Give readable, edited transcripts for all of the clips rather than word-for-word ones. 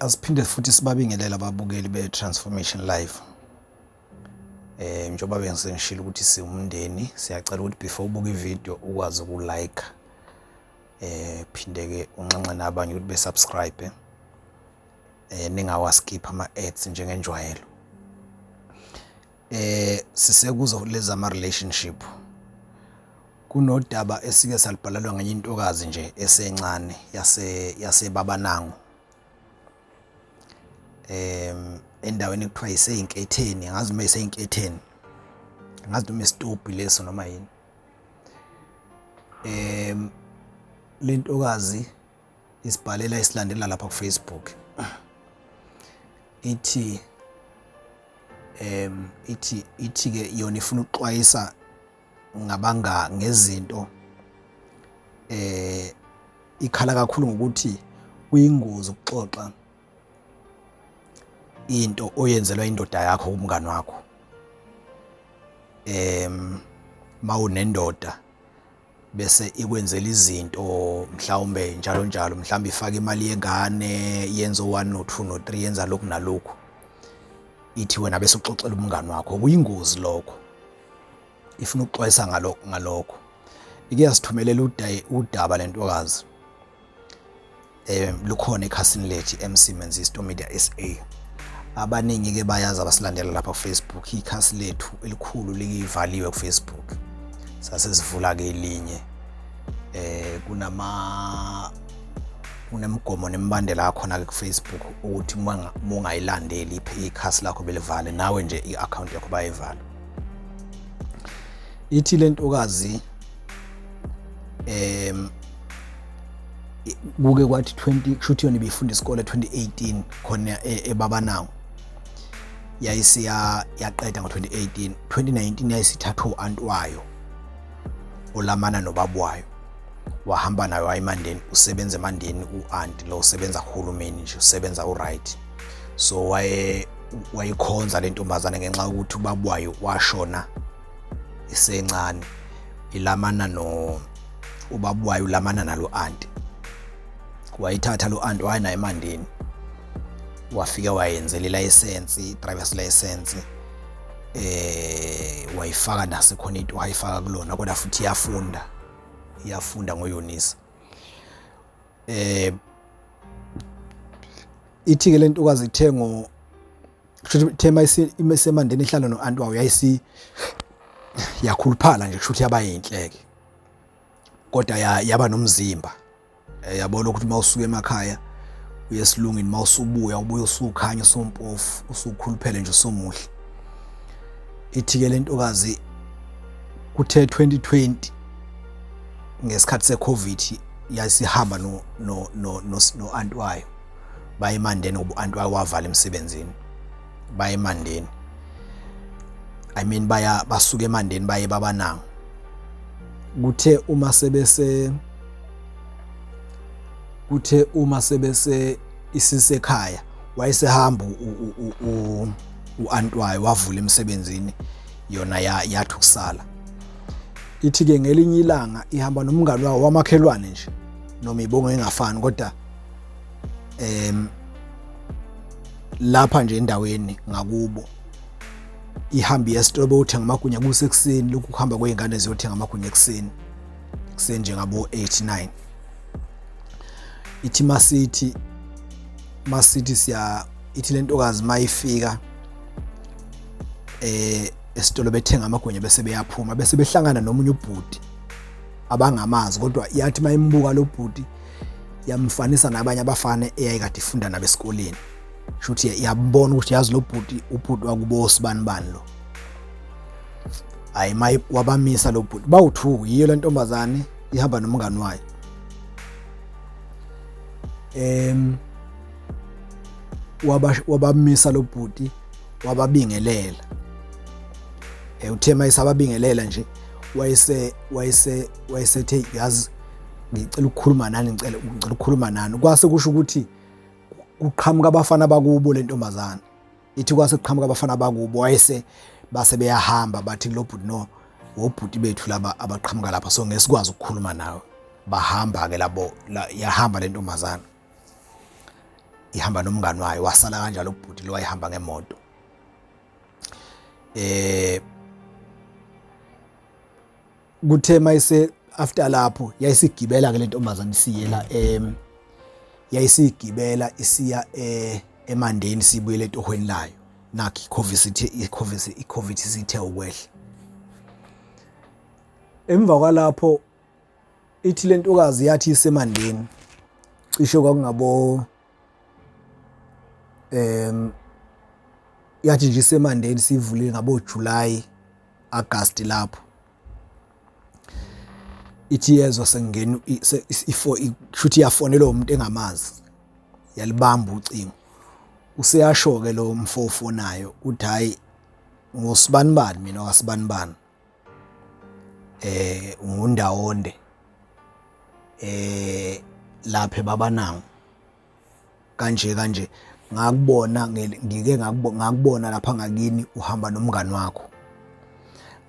Asiphinde futhi sibabingelela ababukeli be-Transformation Live. Njengoba bengisengishilo ukuthi siwumndeni, siyacela ukuthi before ubuka ivideo ukwazi ukulike. Phinde ke unxenxe nabanye ukuthi besubscribe. Ningawaskip ama-ads njengenjwayelo. Sisekuzo lezi ama-relationship. Kunodaba esike salibhalalwa ngenye intokazi nje esencane yaseBabanango. Endaweni ekuthiwa iseyinketheni, angazi uma iseyinketheni, angazi noma isitobhi leso noma yini. Le ntokazi isibhalela isilandela lapha kuFacebook. Ithi ke yona ifuna ukuxwayisa ngabanga ngezinto, ikhala kakhulu ngokuthi kuyingozi ukuxoxa into oyenzelwa indoda yakho kumngani wakho. Mawunendoda bese ikwenzela izinto mhlawumbe njalo njalo, mhlawumbe ifaka imali yengane, yenza 1 no 2 no 3, yenza lokhu nalokhu. Ithi wena bese uxoxela umngani wakho, kuyingozi lokho. Ifuna ukuxwayisa ngalokho. Ike yasithumelela udaba lentokazi. Lukhona ekhasini lethu MC Menzisto Media SA. Abaningi ke bayazi abasilandela lapha kuFacebook. Ikhasi lethu elikhulu likivaliwe kuFacebook. Sasesivula ke elinye. Kunemgomo nemibandela yakhona ke kuFacebook ukuthi mungayilandeli ikhasi lakho belivale, nawe nje i-account yakho bayivala. Ithi le ntokazi kuke kwathi 20 kushuthi yona ibifunda isikole 2018 khona eBabanango. Yaqeda ngo2018. 2019 yayisithatha uAntwayo olamana nobabwayo, wahamba nayo eMandeni, usebenza eMandeni uAnti lo usebenza uhulumeni nje, usebenza uright. So wayikhonza le ntombazane ngenxa yokuthi ubabwayo washona isencane, ilamana ubabwayo ulamana nalo Anti. Wayithatha lo Anti wayena eMandeni, wafika wayenzela ilayisensi, driver's license, wayifaka nasekhona into wayifaka kulona, kodwa futhi iyafunda ngoYonisa. Ithi ke le ntokazi ithengo thema iseMandeni ihlala noAnti wayo yakhuluphala nje, kushuthi yaba yinhleke, kodwa yaba nomzimba. Yabona ukuthi mawusuka emakhaya uye esilungini, mawusubuya ubuye usukhanya usompofu, usukhuluphele nje usomuhle. Ithi ke le ntokazi kuthe 2020 ngesikhathi seCovid yasihamba noAnti wayo baye eMandeni ngoba uAnti wayo wavala emsebenzini. Baye eMandeni, I mean basuka eMandeni baye eBabanango. Kuthe uma sebese isisekhaya wayesehamba uAnti wayo wavula emsebenzini, yona yathi ukusala. Ithi ke ngelinye ilanga ihamba nomngani wayo wamakhelwane nje, noma ibongo engafani, kodwa lapha nje endaweni ngakubo. Ihamba yesitolo beyothenga amagunya kusekuseni, lokhu kuhamba kwezingane ziyothenga amagunya ekuseni nje ngabo 89. Ithi masithi ithi le ntokazi mayifika esitolo bethenga amagunya bese beyaphuma, bese behlangana nomunye ubhuti abangamazi, kodwa yathi mayimbuka lo bhuti yamfanisa nabanye abafana eyayikade ifunda nabo esikoleni. Shuthi yambona ukuthi yazi lo bhuti wakubo sibanibani lo. Hayi wabamisa lo bhuti, bawuthuka yiyo le ntombazane ihamba nomngani wayo. Wabamisa lo bhuti, wababingelela. Uthe mayisababingelela nje wayesethe yazi ngicela ukukhuluma nani, kwase kusho ukuthi kuqhamuka abafana bakubo le ntombazane. Ithi kwase kuqhamuka abafana bakubo base beyahamba bathi lo bhuti no wobhuti bethu laba abaqhamuka lapha, so ngesikwazi ukukhuluma nawe. Bahamba ke labo yahamba le ntombazane. ihamba nomngani wayo, wasala kanjalo ubhuti lo wayehamba ngemoto. Kuthe mayise after lapho yayisigibela ke le ntombazane siyela yayisigibela isiya eMandeni sibuyele etohweni layo. Nakho iCOVID isithe ukwehla. Emva kwalapho ithi le ntokazi yathi iseMandeni cishe kwakungabo yathi nje iseMandeni sivule ngabo July August lapho. Ithi yezwa sengena kushuthi yafonelwa umuntu engamazi, yalibamba ucingo. Useyasho ke lo mfofo nayo uthi hayi ngosibanibani mina wasibanibani, ungundawonde lapha babanangu kanje ngakubona ngakubona lapha ngakini uhamba nomngani wakho,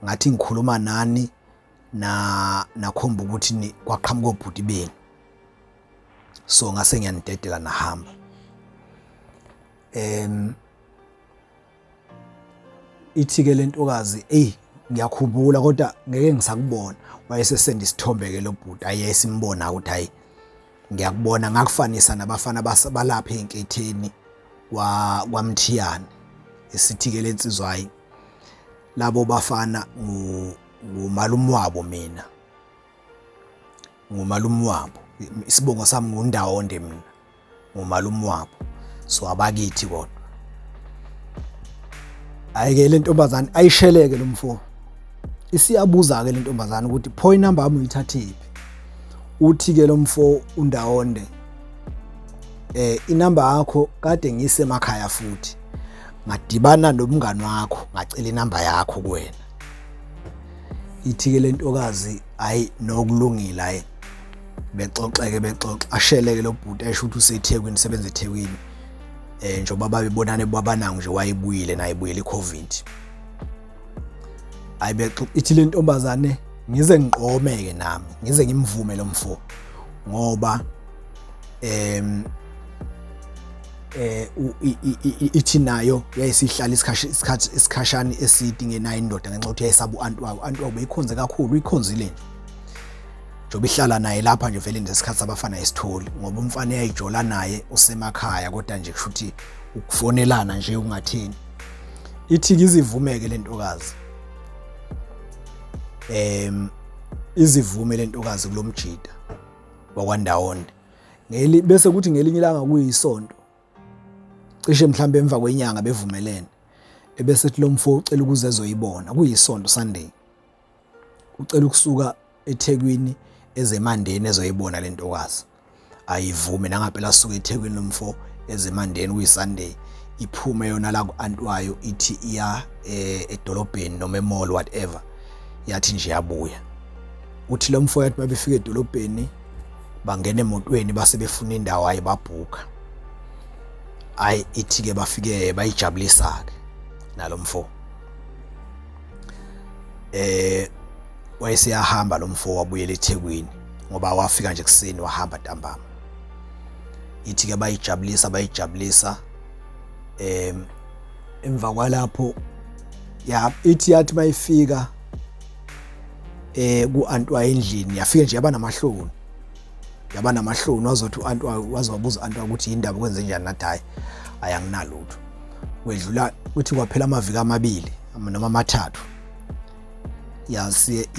ngathi ngikhuluma nani nakhomba ukuthi ni kwaqhamuka obhuti beni, so ngase ngiyanidedela nahamba. Ithi ke le ntokazi ngiyakhumbula kodwa ngeke ngisakubona, wayesesenda isithombe ke lo bhuti ayesimbona ukuthi hayi ngiyakubona, ngakufanisa nabafana balapha enketheni kwaMthiyane. Esithi ke lensizwa hayi labo bafana ngumalume wabo, mina ngumalume wabo, isibongo sami ngundawonde, mina ngumalume wabo, so abakithi kodwa. Ayike le ntombazane ayisheleke lo mfo, isiyabuza ke le ntombazane ukuthi pho inamba yami uyithathephi. Uthi ke lo mfo undawonde inamba yakho kade ngiyisemakhaya futhi ngadibana nomngani wakho ngacela inamba yakho kuwena. Ithi ke le ntokazi hayi nokulungile, hayi bexoxa asheleke lo bhuti ayisho ukuthi useThekwini, sebenza eThekwini. Njengoba babebonane babanangu nje wayebuyile naye ibuyele iCOVID. Hayi ithi le ntombazane ngize ngiqomeke nami, ngize ngimvume lo mfo ngoba ithi nayo yayisihlala isikhashana eside ngenayo indoda ngenxa ukuthi yayisaba uAnti wayo. uAnti wayo beyikhonze kakhulu, uyikhonzile nje njoba ihlala naye lapha nje vele ngesikhathi abafana isitholi, ngoba umfana yayijola naye usemakhaya kodwa nje kushuthi ukufonelana nje ungathini. Ithi izivumeke le ntokazi izivume le ntokazi kulomjida wakwaNdawonde bese kuthi ngelinye ilanga kuyisonto cishe mhlambe emva kwenyanga bevumelene, ebese lo mfo ucela ukuze ezoyibona kuyisonto Sunday, ucela ukusuka eThekwini ezeMandeni ezoyibona le ntokazi. Ayivume nangaphela asuka eThekwini lo mfo ezeMandeni kuyiSunday, iphume yona la kuAnti wayo ithi iya edolobheni noma emall whatever, yathi nje yabuya. Uthi lo mfo yathi mabefika edolobheni bangena emotweni base befuna indawo ayibabhuka. Hayi ithi ke bafike bayijabulisa ke nalo mfo. Wayeseyahamba lo mfo wabuyela eThekwini ngoba wafika nje kuseni wahamba ntambama. Ithi ke bayijabulisa emva kwalapho ithi yathi mayifika kuAnti wayo endlini yafika nje yaba namahloni wazothi uAnti wayo wazobuza uAnti wayo ukuthi indaba kwenze njani, nathi hayi ayanginalutho. Wedlula uthi kwaphela amaviki amabili noma amathathu yasi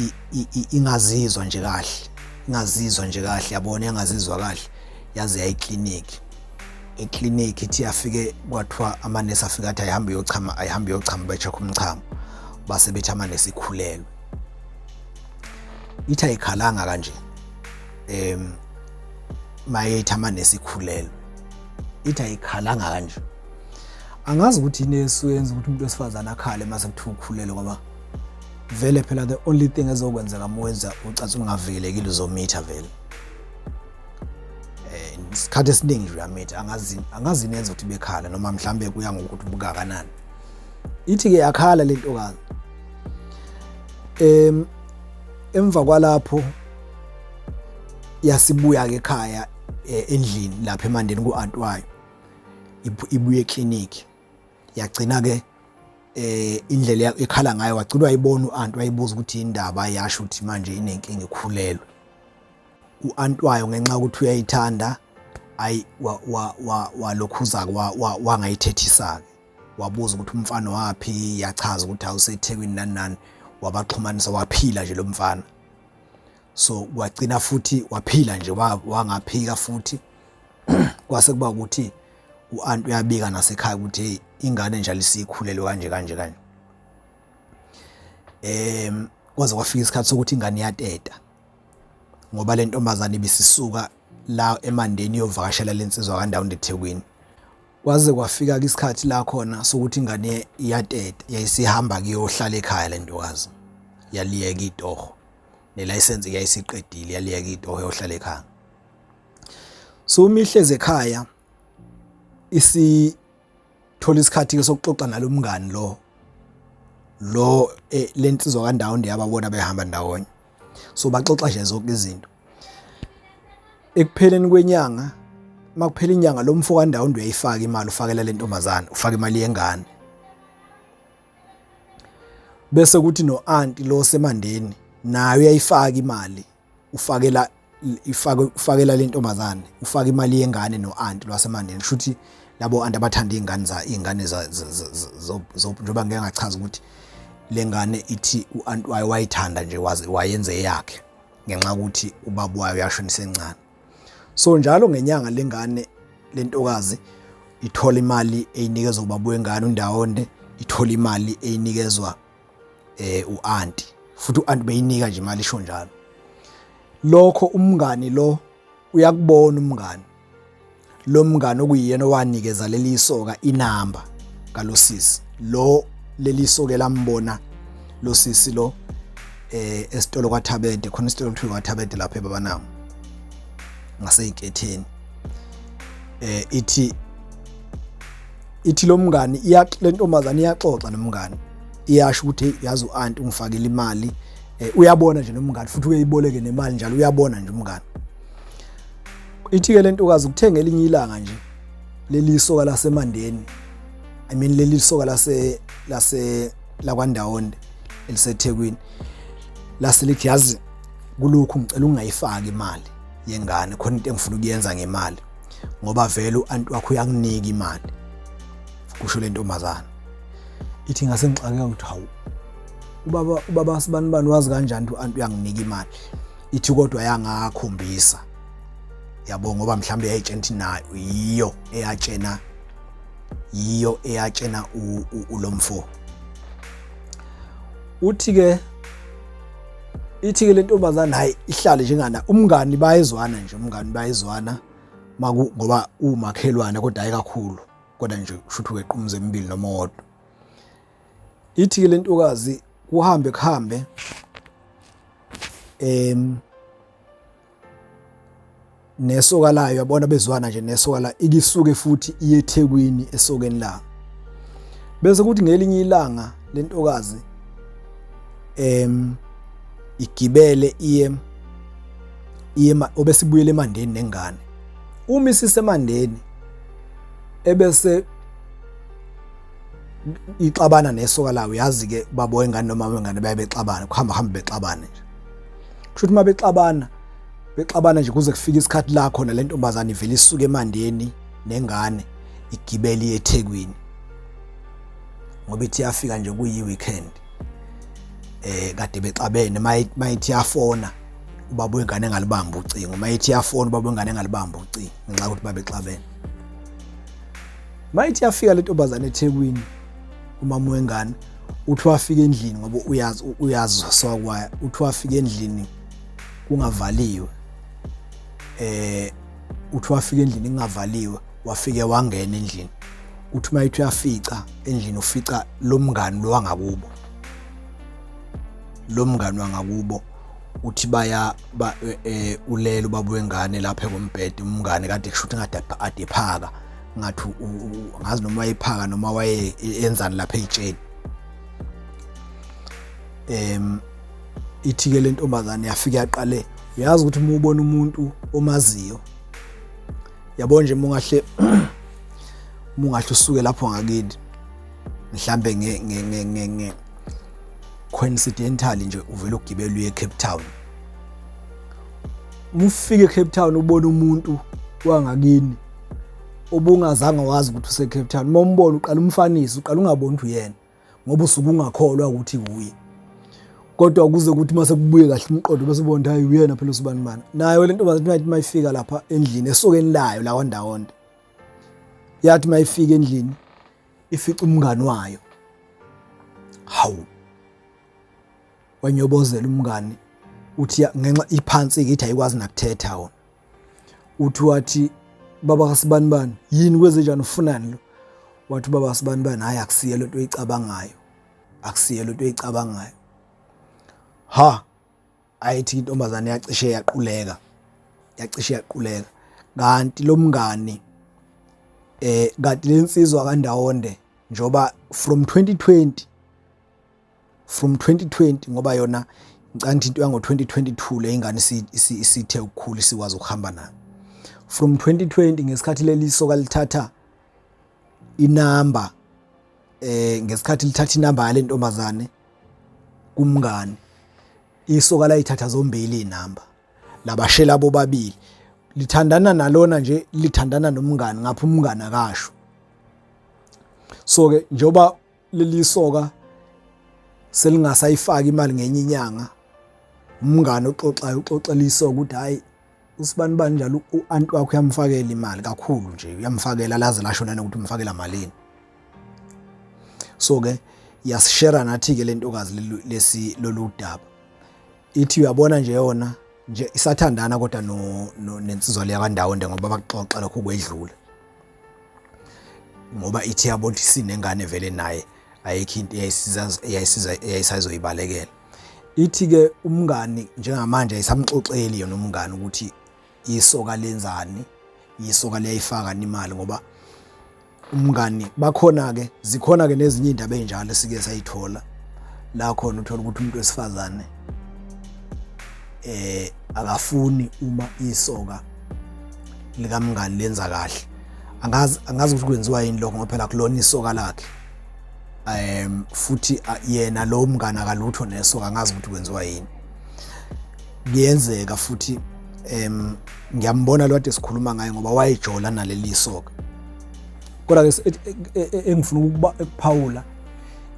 ingazizwa nje kahle, yabona engazizwa kahle, yaze yayikliniki. Ekliniki ithi yafike kwathiwa amanesi afika athi ayihambe yochama becheck umchamo, base bethi amanesi ikhulelwe. Ithi ayikhalanga kanje mayethi amanesi ikhulelwe, ithi ayikhalanga kanje. Angazi ukuthi inesu yenza ukuthi umuntu wesifazana akhale mase kuthiwa ukhulelwe, ngoba vele phela the only thing ezokwenzeka mwenza ucathi ungavikelekile uzomitha vele. Isikhathi esiningi nje uyamitha, angazi nenza ukuthi bekhala noma mhlambe kuya ngokuthi ubuka kanani. Ithi ke yakhala le ntokazi. Emva kwalapho yasibuya ke ekhaya endlini lapha eMandeni kuAnti wayo. ibuye eclinic. Yagcina ke indlela ekhala ngayo wagcina wayibona uAunt wayibuza ukuthi indaba yasho ukuthi manje inenkinga ikhulelwe. uAunt wayo ngenxa ukuthi uyayithanda walokhuza wangayithethisa. Wabuza ukuthi umfana wapi, yachaza ukuthi awuseThekwini nani wabaxhumanisa waphila nje lo mfana. So kwagcina futhi waphila nje wangaphika futhi. Kwase kuba ukuthi uAunt uyabika nasekhaya ukuthi hey ingane njalo isikhulelwe kanje. Kwaze kwafika isikhathi sokuthi ingane iyateta ngoba le ntombazane ibisisuka la eMandeni iyovakashela lensizwa kaNdawonde eThekwini. Kwaze kwafika isikhathi la khona sokuthi ingane iyateta yayisihamba kuyohlala ekhaya le ntokazi. Yaliyeka itoho nelicense yayisiqedile yaliyeka itoho yohlala ekhaya. So umihleze ekhaya isithola isikhathi sokuxoxa nalomngani lo lensizwa kaNdawonde yababona behamba ndawonye. So baxoxa nje zonke izinto. Ekupheleni kwenyanga makuphela inyanga lo mfo kaNdawonde uyayifaka imali ufakela le ntombazane ufaka imali yengane. Bese kuthi noAunt lo seMandeni naye uyayifaka imali ufakela le ntombazane ufaka imali yengane noAunt lwaseMandeni. Shuthi labo Aunt abathanda ingane njengoba ngeke ngachaza ukuthi lengane ithi uAunt wayo wayithanda nje wayenze yakhe ngenxa ukuthi ubaba wayo yashonisa encane. So njalo ngenyanga lengane lentokazi ithola imali eyinikezwa ubaba wengane uNdawonde, ithola imali eyinikezwa uAunt futhi uAunt beyinika nje imali isho njalo. Lokho umngani lo uyakubona umngani. Lo mngani okuyiyena owanikeza leli soka inamba kalosisi. Leli soke lambona lo sisi lo esitolo kwaThabede khona isitolo kuthiwa kwaThabede lapha eBabanama ngaseyinketheni. Ithi lo mngani le ntombazane iyaxoxa nomngani. Iyasho ukuthi yazi uAunt ungifakile imali. Uyabona nje nomngani futhi uyayiboleke nemali njalo uyabona nje umngani. Ithi ke le ntokazi ukuthenga elinye ilanga nje leli soka laseMandeni. Leli soka la kwaNdawonde eliseThekwini laselithi yazi kulokhu ngicela ungayifaki imali yengane khona into engifuna ukuyenza ngemali ngoba vele uAunt wakho uyanginika imali. Kusho le ntombazana. Ithi ngase ngixakeka ukuthi hawu ubaba sibani wazi kanjani uAunt uyanginika imali. Ithi kodwa yangakhombisa yabo ngoba mhlambe yayitshena ukuthi nayo yiyo eyatshena ulomfo. Ithi ke le ntombazana hayi ihlale njengana umngani bayizwana ngoba umakhelwane kodwa hayi kakhulu kodwa nje kushuthi wequmuza emibili noma wodwa. Ithi ke le ntokazi kuhambe nesoka layo yabona bezwana nje nesoka la ikisuke futhi iye eThekwini esokeni la. Bese kuthi ngelinye ilanga le ntokazi igibele iye obesibuyele eMandeni nengane. Uma isisemandeni ebese ixabana nesoka lawo yazi ke baba wengane noma wengane bayabexabana kuhamba bexabana nje. Kushuthi mabexabana nje kuze kufika isikhathi la khona le ntombazane ivele isuke eMandeni nengane igibele eThekwini ngoba ithi yafika nje kuyi-weekend. Kade bexabene mayithi yafona ubaba wengane engalibamba ucingo, mayithi yafona ubaba wengane engalibamba ucingo ngenxa yokuthi babexabene. Mayithi yafika le ntombazane eThekwini umama wengane uthi wafika endlini ngoba uyazi sokwaya uthi wafika endlini kungavaliwe. Uthi wafika endlini ingavaliwe wafike wangena endlini. Uthi mayithi uyafica endlini ufica lo mngani lo wangakubo. Lo mngani wangakubo uthi ulele ubaba wengane lapha ekombhede. Umngane kade kushuthi ngade adephaka ngathi ngazi noma wayephaka noma wayenzani lapha etsheni. Ithi ke le ntombazane yafika yaqale uyazi ukuthi uma ubona umuntu omaziyo yabo nje mungahle ungahle usuke lapho ngakini mhlambe nge coincidentally nje uvela ukugibela uye eCape Town. Mufike eCape Town ubona umuntu wangakini obungazange wazi ukuthi useCape Town, mombona uqala umfanisi, uqala ungaboni ukuthi uyena ngoba usuke ungakholwa ukuthi uye. Kodwa kuze ukuthi mase kubuye kahle umqondo bese ubona hayi uyena phela uSibanibani. Nayo lento bathi mayifika lapha endlini esokeni layo la kwandawonde. Yathi mayifika endlini ifica umngani wayo. Hawu. Wanyobozela umngani uthi ngenxa iphansi ke ithi ayikwazi nakuthetha wona. Uthi wathi baba kaSibanibani yini kwenze njani ufunani lo? Wathi baba kaSibanibani hayi akusiye lento oyicabangayo. Akusiye lento oyicabangayo. Ha, ayithi intombazane yacishe yaquleka. Yacishe yaquleka. Kanti lo mngani kanti lensizwa kaNdawonde njoba from 2020 ngoba yona ngicanti into yango 2022 le ingane isithe ukukhula sikwazi ukuhamba nayo. From 2020 ngesikhathi leli soka lithatha inamba ngesikhathi lithatha inamba yale ntombazane kumngani, isoka layithatha zombili inamba labashela bobabili, lithandana nalona nje lithandana nomngani ngapha umngani akasho. So ke njoba leli soka selingasayifaki imali ngenye inyanga, umngani uxoxela isoka ukuthi hayi uSibanibani njalo uanti wakho uyamfakela imali kakhulu nje, uyamfakela laze lashona ukuthi umfakela malini. So ke yasishare nathi ke lentokazi lesi lolu daba. Ithi uyabona nje yona nje isathandana kodwa nensizwa leya kaNdawonde ngoba baxoxa lokho kwedlule. Ngoba ithi yabona isinengane vele naye ayikho into eyayisazoyibalekela. Ithi ke umngani njengamanje ayisamxoxeli yona umngani ukuthi isoka lenzani, isoka liyayifaka imali ngoba umngani bakhona ke zikhona ke nezinye indaba enjalo sike sayithola la khona uthola ukuthi umuntu wesifazane akafuni uma isoka likamngani lenza kahle. Angazi ukuthi kwenziwa yini lokho ngoba phela kulona isoka lakhe. Futhi yena lo mngani akalutho nesoka, angazi ukuthi kwenziwa yini. Kuyenzeka futhi ngiyambona lo kade sikhuluma ngaye ngoba wayejola naleli soka. Kodwa ke engifuna ukuphawula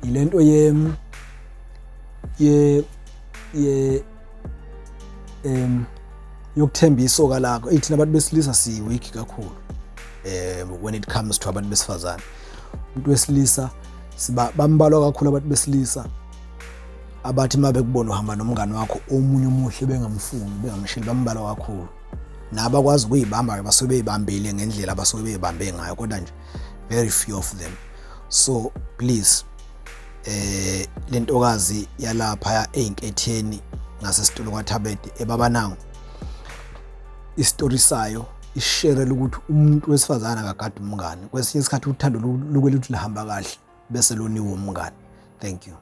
ilento yokuthemba isoka lakho. Ithina abantu besilisa siweak kakhulu when it comes to abantu besifazane. Umuntu wesilisa bambalwa kakhulu abantu besilisa abathi mabe kubona uhamba nomngani wakho omunye umuhle bengamfuni bengamshili, bambalwa kakhulu. Nabakwazi ukuyibamba basuke beyibambile ngendlela basuke beyibambe ngayo, kodwa nje very few of them. So please lentokazi yalapha einketheni ngasesitolo kwaThabede eBabanango, istory sayo ishare ukuthi umuntu wesifazana akagada umngani. Kwesinye isikhathi uthando luke luthi lihamba kahle bese loniwe umngani. Thank you.